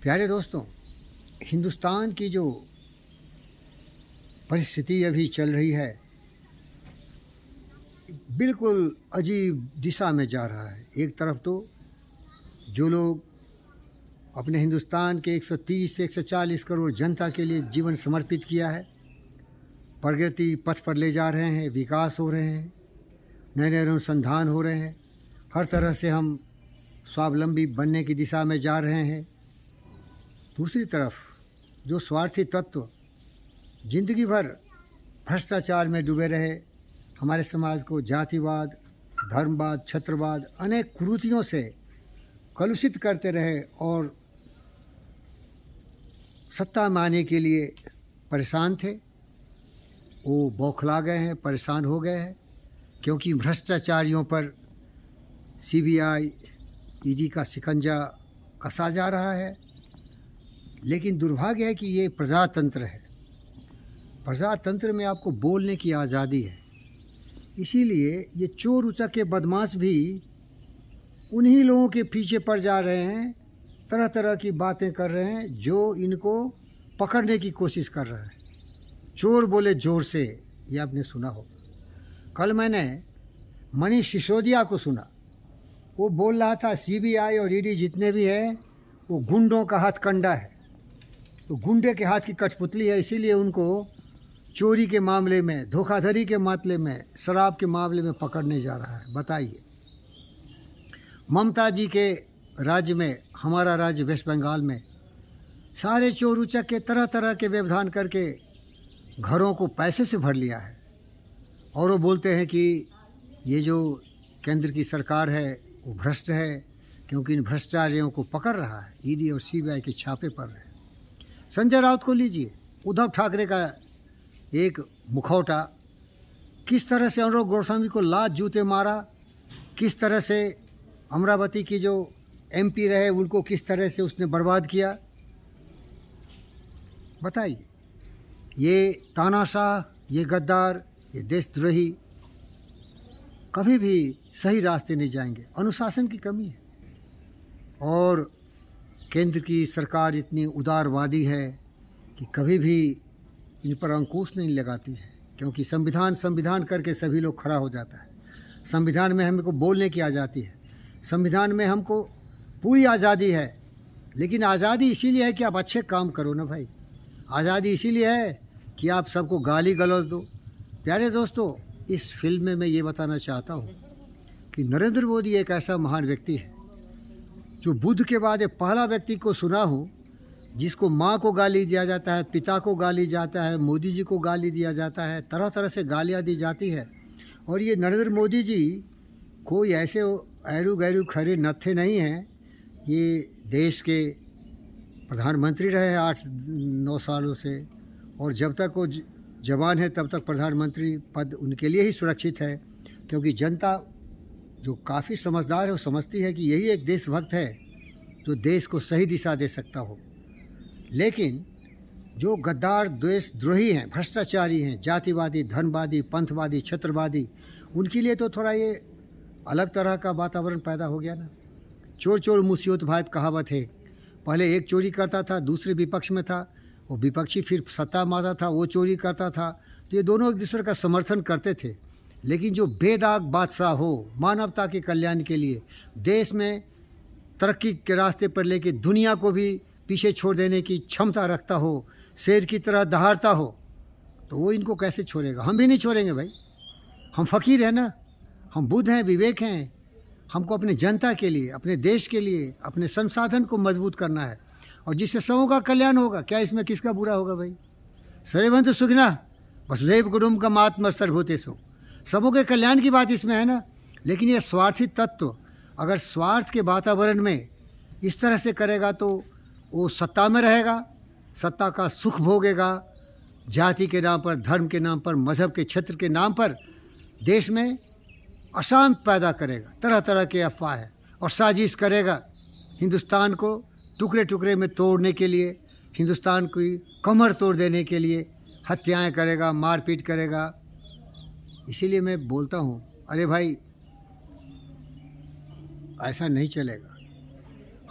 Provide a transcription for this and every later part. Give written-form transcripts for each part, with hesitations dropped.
प्यारे दोस्तों, हिंदुस्तान की जो परिस्थिति अभी चल रही है बिल्कुल अजीब दिशा में जा रहा है। एक तरफ तो जो लोग अपने हिंदुस्तान के 130 से 140 करोड़ जनता के लिए जीवन समर्पित किया है, प्रगति पथ पर ले जा रहे हैं, विकास हो रहे हैं, नए नए अनुसंधान हो रहे हैं, हर तरह से हम स्वावलंबी बनने की दिशा में जा रहे हैं। दूसरी तरफ जो स्वार्थी तत्व जिंदगी भर भ्रष्टाचार में डूबे रहे, हमारे समाज को जातिवाद, धर्मवाद, छत्रवाद, अनेक कुरीतियों से कलुषित करते रहे और सत्ता माने के लिए परेशान थे, वो बौखला गए हैं, परेशान हो गए हैं, क्योंकि भ्रष्टाचारियों पर सीबीआई, ईडी का शिकंजा कसा जा रहा है। लेकिन दुर्भाग्य है कि ये प्रजातंत्र है। प्रजातंत्र में आपको बोलने की आज़ादी है, इसीलिए ये चोर उचक्के बदमाश भी उन्हीं लोगों के पीछे पड़ जा रहे हैं, तरह तरह की बातें कर रहे हैं जो इनको पकड़ने की कोशिश कर रहे हैं। चोर बोले जोर से, ये आपने सुना होगा। कल मैंने मनीष सिसोदिया को सुना, वो बोल रहा था सीबीआई और ईडी जितने भी हैं वो गुंडों का हथकंडा है, तो गुंडे के हाथ की कठपुतली है, इसीलिए उनको चोरी के मामले में, धोखाधड़ी के मामले में, शराब के मामले में पकड़ने जा रहा है। बताइए, ममता जी के राज्य में, हमारा राज्य वेस्ट बंगाल में, सारे चोर उचक्के तरह तरह के व्यवधान करके घरों को पैसे से भर लिया है। और वो बोलते हैं कि ये जो केंद्र की सरकार है वो भ्रष्ट है, क्योंकि इन भ्रष्टाचारियों को पकड़ रहा है, ईडी और सीबीआई के छापे पड़ रहे हैं। संजय राउत को लीजिए, उद्धव ठाकरे का एक मुखौटा, किस तरह से अनुराग गोस्वामी को लात जूते मारा, किस तरह से अमरावती की जो एमपी रहे उनको किस तरह से उसने बर्बाद किया। बताइए, ये तानाशाह, ये गद्दार, ये देशद्रोही कभी भी सही रास्ते नहीं जाएंगे। अनुशासन की कमी है और केंद्र की सरकार इतनी उदारवादी है कि कभी भी इन पर अंकुश नहीं लगाती है, क्योंकि संविधान करके सभी लोग खड़ा हो जाता है। संविधान में हमको बोलने की आज़ादी है, संविधान में हमको पूरी आज़ादी है, लेकिन आज़ादी इसीलिए है कि आप अच्छे काम करो ना भाई। आज़ादी इसीलिए है कि आप सबको गाली गलौज दो। प्यारे दोस्तों, इस फिल्म में मैं ये बताना चाहता हूँ कि नरेंद्र मोदी एक ऐसा महान व्यक्ति है जो बुद्ध के बाद एक पहला व्यक्ति को सुना हूँ जिसको माँ को गाली दिया जाता है, पिता को गाली जाता है, मोदी जी को गाली दिया जाता है, तरह तरह से गालियाँ दी जाती है। और ये नरेंद्र मोदी जी कोई ऐसे ऐरू गैरू खरे नत्थे नहीं हैं। ये देश के प्रधानमंत्री रहे हैं 8-9 सालों से, और जब तक वो जवान है तब तक प्रधानमंत्री पद उनके लिए ही सुरक्षित है, क्योंकि जनता जो काफ़ी समझदार है वो समझती है कि यही एक देशभक्त है जो देश को सही दिशा दे सकता हो। लेकिन जो गद्दार, देशद्रोही हैं, भ्रष्टाचारी हैं, जातिवादी, धर्मवादी, पंथवादी, छत्रवादी, उनके लिए तो थोड़ा ये अलग तरह का वातावरण पैदा हो गया ना। चोर चोर मुसीबत भात कहावत है। पहले एक चोरी करता था, दूसरे विपक्ष में था, वो विपक्षी फिर सत्ता में आता था, वो चोरी करता था, तो ये दोनों एक दूसरे का समर्थन करते थे। लेकिन जो बेदाग बादशाह हो, मानवता के कल्याण के लिए, देश में तरक्की के रास्ते पर लेके दुनिया को भी पीछे छोड़ देने की क्षमता रखता हो, शेर की तरह दहाड़ता हो, तो वो इनको कैसे छोड़ेगा। हम भी नहीं छोड़ेंगे भाई, हम फ़कीर हैं ना, हम बुद्ध हैं, विवेक हैं। हमको अपने जनता के लिए, अपने देश के लिए, अपने संसाधन को मजबूत करना है, और जिससे सबों का कल्याण होगा। क्या इसमें किसका बुरा होगा भाई। सर्वभूत सुखिनः वसुधैव कुटुम्बकम् सर्वभूतेषु, सबों के कल्याण की बात इसमें है ना। लेकिन ये स्वार्थी तत्व अगर स्वार्थ के वातावरण में इस तरह से करेगा तो वो सत्ता में रहेगा, सत्ता का सुख भोगेगा, जाति के नाम पर, धर्म के नाम पर, मज़हब के क्षेत्र के नाम पर देश में अशांत पैदा करेगा, तरह तरह के अफवाह और साजिश करेगा हिंदुस्तान को टुकड़े टुकड़े में तोड़ने के लिए, हिंदुस्तान की कमर तोड़ देने के लिए हत्याएं करेगा, मारपीट करेगा। इसीलिए मैं बोलता हूँ, अरे भाई ऐसा नहीं चलेगा।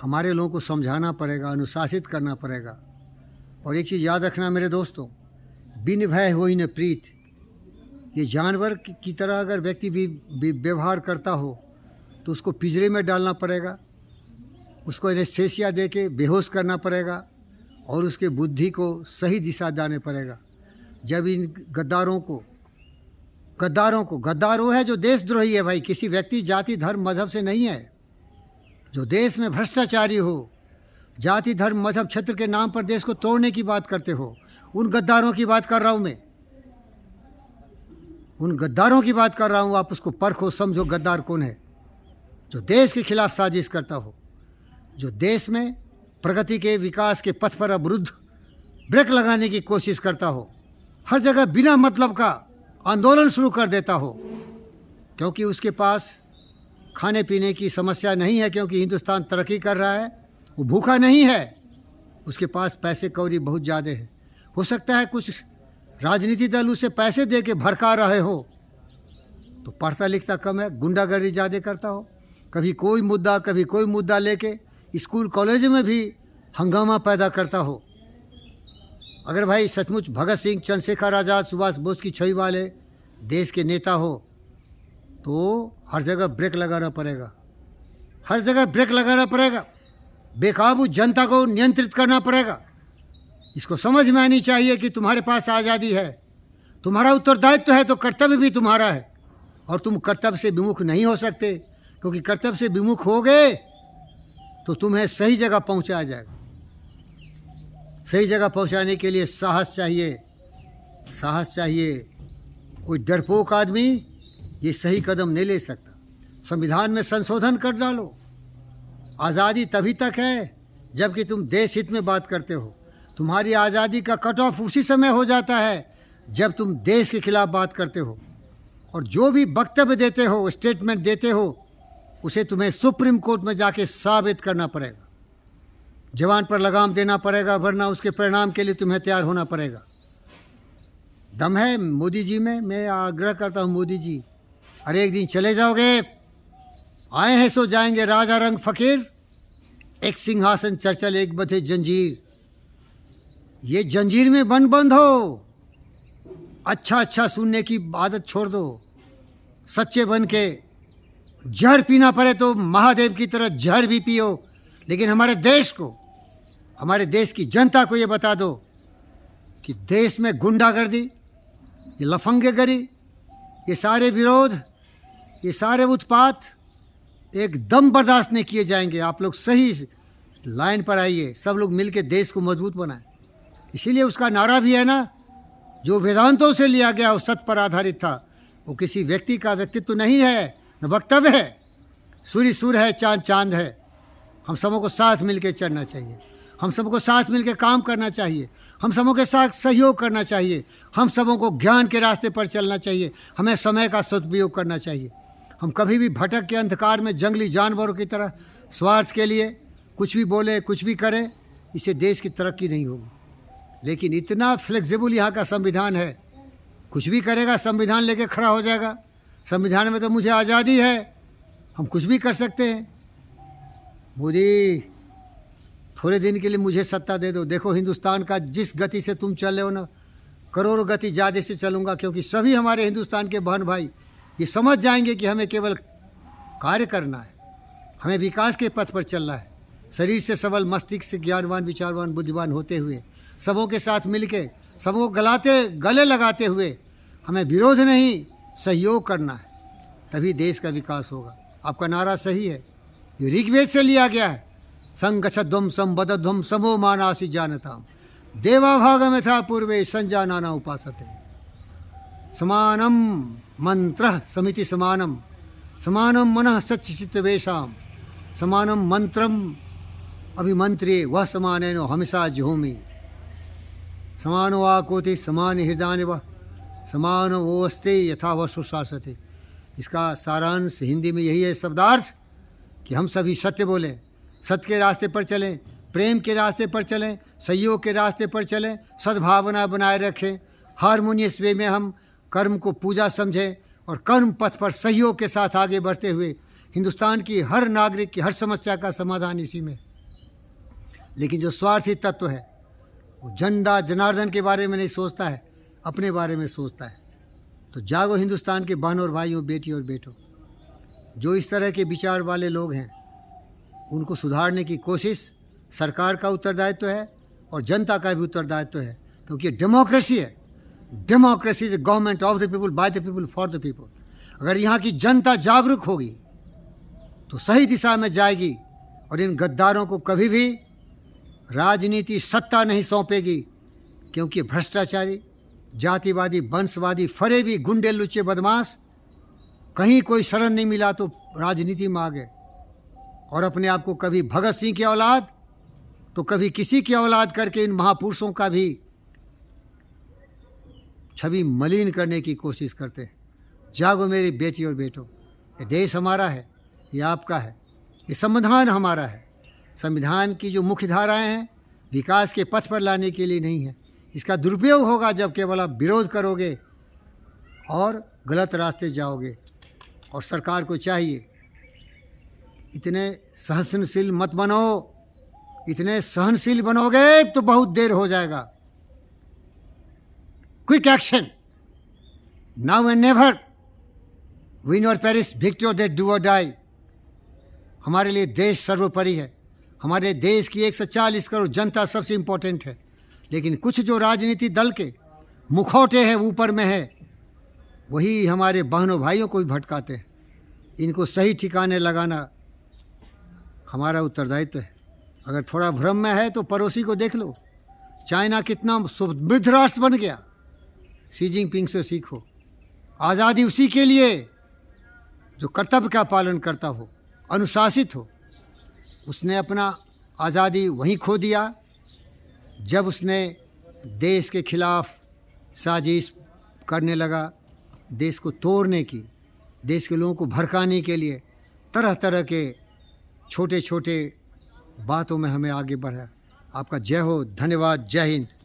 हमारे लोगों को समझाना पड़ेगा, अनुशासित करना पड़ेगा। और एक चीज़ याद रखना मेरे दोस्तों, बिन भय होई न प्रीत। ये जानवर की तरह अगर व्यक्ति भी व्यवहार करता हो तो उसको पिंजरे में डालना पड़ेगा, उसको एनेस्थेसिया दे के बेहोश करना पड़ेगा और उसके बुद्धि को सही दिशा देने पड़ेगा। जब इन गद्दारों को गद्दार वो है जो देशद्रोही है भाई, किसी व्यक्ति जाति धर्म मजहब से नहीं है। जो देश में भ्रष्टाचारी हो, जाति धर्म मजहब क्षेत्र के नाम पर देश को तोड़ने की बात करते हो, उन गद्दारों की बात कर रहा हूँ मैं, उन गद्दारों की बात कर रहा हूँ। आप उसको परखो, समझो गद्दार कौन है। जो देश के खिलाफ साजिश करता हो, जो देश में प्रगति के विकास के पथ पर अवरुद्ध ब्रेक लगाने की कोशिश करता हो, हर जगह बिना मतलब का आंदोलन शुरू कर देता हो, क्योंकि उसके पास खाने पीने की समस्या नहीं है, क्योंकि हिंदुस्तान तरक्की कर रहा है, वो भूखा नहीं है, उसके पास पैसे कौड़ी बहुत ज़्यादा है। हो सकता है कुछ राजनीति दल उसे पैसे दे के भड़का रहे हो, तो पढ़ता लिखता कम है, गुंडागर्दी ज़्यादा करता हो, कभी कोई मुद्दा लेके स्कूल कॉलेज में भी हंगामा पैदा करता हो। अगर भाई सचमुच भगत सिंह, चंद्रशेखर आज़ाद, सुभाष बोस की छवि वाले देश के नेता हो तो हर जगह ब्रेक लगाना पड़ेगा, हर जगह ब्रेक लगाना पड़ेगा। बेकाबू जनता को नियंत्रित करना पड़ेगा। इसको समझ में आनी चाहिए कि तुम्हारे पास आज़ादी है, तुम्हारा उत्तरदायित्व है, तो कर्तव्य भी तुम्हारा है, और तुम कर्तव्य से विमुख नहीं हो सकते, क्योंकि कर्तव्य से विमुख हो गए तो तुम्हें सही जगह पहुंचाया जाएगा। सही जगह पहुंचाने के लिए साहस चाहिए। कोई डरपोक आदमी ये सही कदम नहीं ले सकता। संविधान में संशोधन कर डालो। आज़ादी तभी तक है जबकि तुम देश हित में बात करते हो। तुम्हारी आज़ादी का कट ऑफ उसी समय हो जाता है जब तुम देश के खिलाफ बात करते हो, और जो भी वक्तव्य देते हो, स्टेटमेंट देते हो, उसे तुम्हें सुप्रीम कोर्ट में जाके साबित करना पड़ेगा, जवान पर लगाम देना पड़ेगा, वरना उसके परिणाम के लिए तुम्हें तैयार होना पड़ेगा। दम है मोदी जी में। मैं आग्रह करता हूँ मोदी जी, अरे एक दिन चले जाओगे, आए हैं सो जाएंगे। राजा रंग फकीर, एक सिंहासन चर्चल, एक बंधे जंजीर। ये जंजीर में बंद हो। अच्छा सुनने की आदत छोड़ दो। सच्चे बन के जहर पीना पड़े तो महादेव की तरह जहर भी पियो, लेकिन हमारे देश को, हमारे देश की जनता को ये बता दो कि देश में गुंडागर्दी, ये लफंगेगरी, ये सारे विरोध, ये सारे उत्पात एकदम बर्दाश्त नहीं किए जाएंगे। आप लोग सही लाइन पर आइए, सब लोग मिलकर देश को मजबूत बनाएं। इसीलिए उसका नारा भी है ना, जो वेदांतों से लिया गया, उस सत्य पर आधारित था। वो किसी व्यक्ति का व्यक्तित्व नहीं है, न वक्तव्य है। सूर्य सूर्य है, चांद चांद है। हम सबों को साथ मिलकर चलना चाहिए, हम सबको साथ मिलकर काम करना चाहिए, हम सबों के साथ सहयोग करना चाहिए, हम सबों को ज्ञान के रास्ते पर चलना चाहिए, हमें समय का सदुपयोग करना चाहिए। हम कभी भी भटक के अंधकार में जंगली जानवरों की तरह स्वार्थ के लिए कुछ भी बोले, कुछ भी करें, इससे देश की तरक्की नहीं होगी। लेकिन इतना फ्लेक्सिबल यहाँ का संविधान है, कुछ भी करेगा संविधान लेके खड़ा हो जाएगा। संविधान में तो मुझे आज़ादी है, हम कुछ भी कर सकते हैं। मोदी, थोड़े दिन के लिए मुझे सत्ता दे दो। देखो हिंदुस्तान का जिस गति से तुम चल रहे हो ना, करोड़ों गति ज़्यादा से चलूँगा, क्योंकि सभी हमारे हिंदुस्तान के बहन भाई ये समझ जाएंगे कि हमें केवल कार्य करना है, हमें विकास के पथ पर चलना है। शरीर से सबल, मस्तिष्क से ज्ञानवान, विचारवान, बुद्धिमान होते हुए, सबों के साथ मिलके, सबों को गले लगाते हुए हमें विरोध नहीं, सहयोग करना है, तभी देश का विकास होगा। आपका नारा सही है, ये ऋग्वेद से लिया गया है। संगच्छध्वम संबद्धध्वम समो मानासि जानताम देवाभाग में था पूर्वे संजानाना उपासते। समानम मंत्र समिति समानम, समानम मनः सच्चित्तवेशाम, समानम मंत्रम अभिमंत्रे वह समानेनो हमेशा जुहोमि। समानो आकोति समान हृदय वह समान वोस्ते यथा वह सुशासते। इसका सारांश हिंदी में यही है शब्दार्थ कि हम सभी सत्य बोलें, सत्य के रास्ते पर चलें, प्रेम के रास्ते पर चलें, सहयोग के रास्ते पर चलें, सद्भावना बनाए रखें। हारमोनियस वे में हम कर्म को पूजा समझें और कर्म पथ पर सहयोग के साथ आगे बढ़ते हुए हिंदुस्तान की हर नागरिक की हर समस्या का समाधान इसी में। लेकिन जो स्वार्थी तत्व है वो जनार्दन के बारे में नहीं सोचता है, अपने बारे में सोचता है। तो जागो हिंदुस्तान के बहनों और भाइयों, बेटी और बेटों, जो इस तरह के विचार वाले लोग हैं उनको सुधारने की कोशिश सरकार का उत्तरदायित्व है और जनता का भी उत्तरदायित्व है, क्योंकि डेमोक्रेसी है। Democracy is government of the people, by the people, for the people. अगर यहाँ की जनता जागरूक होगी तो सही दिशा में जाएगी और इन गद्दारों को कभी भी राजनीति सत्ता नहीं सौंपेगी, क्योंकि भ्रष्टाचारी, जातिवादी, वंशवादी, फरेबी, गुंडे, लुच्चे, बदमाश कहीं कोई शरण नहीं मिला तो राजनीति में आ गए और अपने आप को कभी भगत सिंह की औलाद तो कभी किसी की औलाद करके इन महापुरुषों का भी छवि मलिन करने की कोशिश करते हैं। जागो मेरी बेटी और बेटों, ये देश हमारा है, ये आपका है, ये संविधान हमारा है। संविधान की जो मुख्य धाराएं हैं विकास के पथ पर लाने के लिए नहीं है। इसका दुरुपयोग होगा जब केवल आप विरोध करोगे और गलत रास्ते जाओगे। और सरकार को चाहिए, इतने सहनशील मत बनो। इतने सहनशील बनोगे तो बहुत देर हो जाएगा। Quick action, now and never, win और पेरिस, विक्टर दैट डू और डाई। हमारे लिए देश सर्वोपरि है। हमारे देश की 140 करोड़ जनता सबसे इम्पोर्टेंट है, लेकिन कुछ जो राजनीति दल के मुखौटे हैं ऊपर में है, वही हमारे बहनों भाइयों को भी भटकाते हैं। इनको सही ठिकाने लगाना हमारा उत्तरदायित्व है। अगर थोड़ा भ्रम में है तो पड़ोसी को देख लो, चाइना कितना समृद्ध राष्ट्र बन गया। शी जिनपिंग से सीखो। आज़ादी उसी के लिए जो कर्तव्य का पालन करता हो, अनुशासित हो। उसने अपना आज़ादी वहीं खो दिया जब उसने देश के खिलाफ साजिश करने लगा, देश को तोड़ने की, देश के लोगों को भड़काने के लिए तरह तरह के छोटे छोटे बातों में हमें आगे बढ़ा। आपका जय हो, धन्यवाद, जय हिंद।